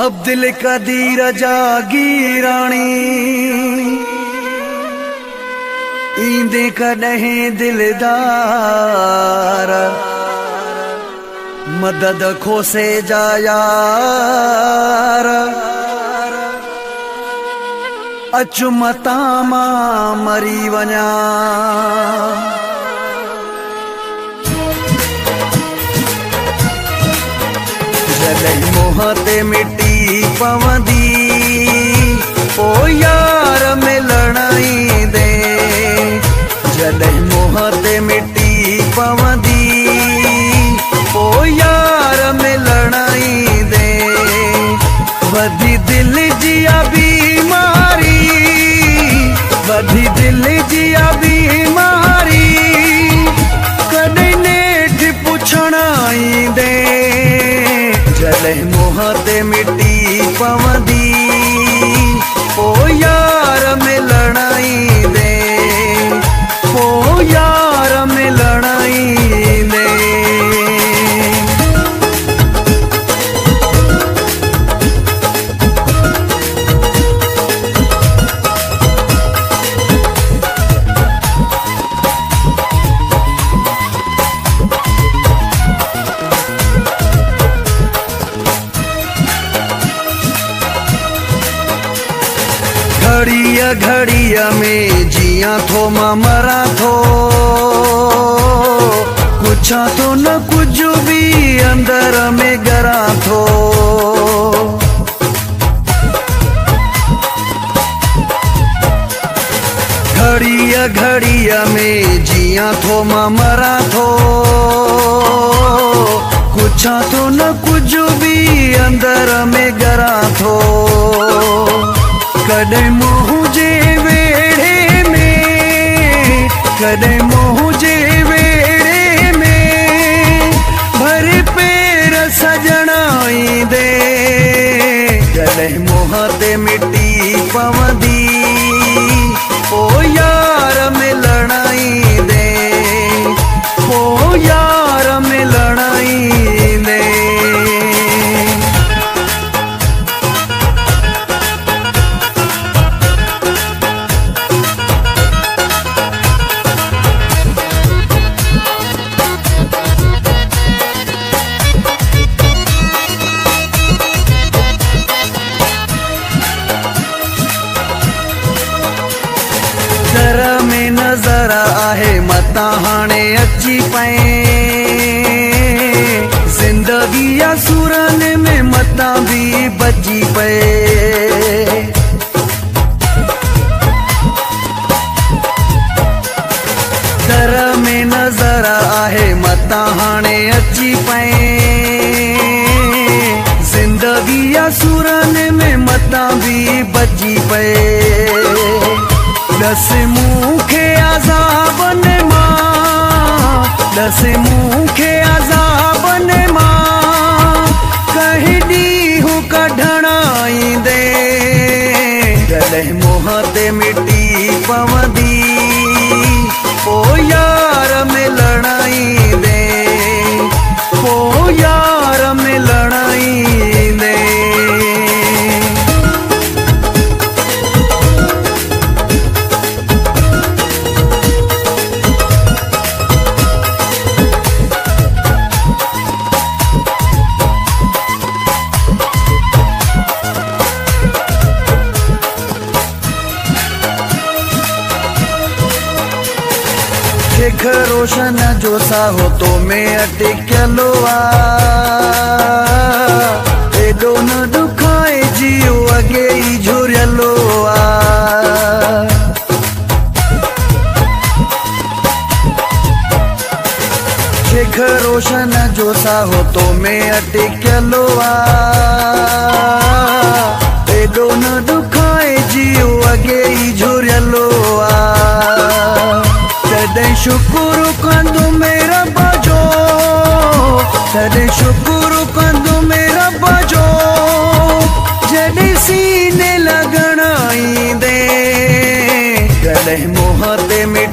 अब दिल का दीर जागी रानी ईंदे कॾहिं दिलदार मदद खोसे जा यार अचु मता मां मरी वञा जॾहिं मुंह ते मिटी पवंदी ओ यार मिलण ईंदे जॾहिं मुंह ते मिटी पवंदी ओ यार मिलण ईंदे वधी दिल जी बीमारी वधी दिल जी बीमारी कॾहिं नेठ पुछण ईंदे जॾहिं मुंह ते मिटी पवंदी ओ यार मिलण ईंदे ओ यार मिलण ईंदे घड़िया घड़िया में जिया थो मां मरा थो कुछा तो न कुछ भी अंदर में गरा थो घड़िया घड़िया में जिया थो मां मरा थो कुछा तो न कुछ भी अंदर में गरा थो कॾहिं मोह जे वेड़े में कॾहिं मोह जे वेड़े में भरे पेर सजण ईंदे जॾहिं मुंह ते मिटी पवंदी ओ यार मिलण ईंदे ओ यार मिलण ईंदे नज़र में नज़र आहे मता हाणे अची पए ज़िंदगी या सुरन में मता भी बची पए नज़र में नज़र आहे मता हाणे अची पए ज़िंदगी या सुरन में मता भी बची पए दस मुखे अज़ाबन मां दस मुखे अज़ाबन मां कहीं ॾींहुं कढण ईंदे जॾहिं मुंह ते मिटी पवंदी ओ यार मिलण ईंदे ओ यार मिलण ईंदे देख रोशन जो साहो तो में अटकलो एडो न दुखाए जियो अगे ही झुरियलो देख रोशन जो साहो तो में अटकलो एडो न दुखाए जियो अगे ही झुरियलो तॾहिं शुकुर कंदो मेरा बजो तॾहिं शुकुर कंदो मेरा बजो जॾहिं सीने लॻण ईंदे जॾहिं मुंह ते मिटी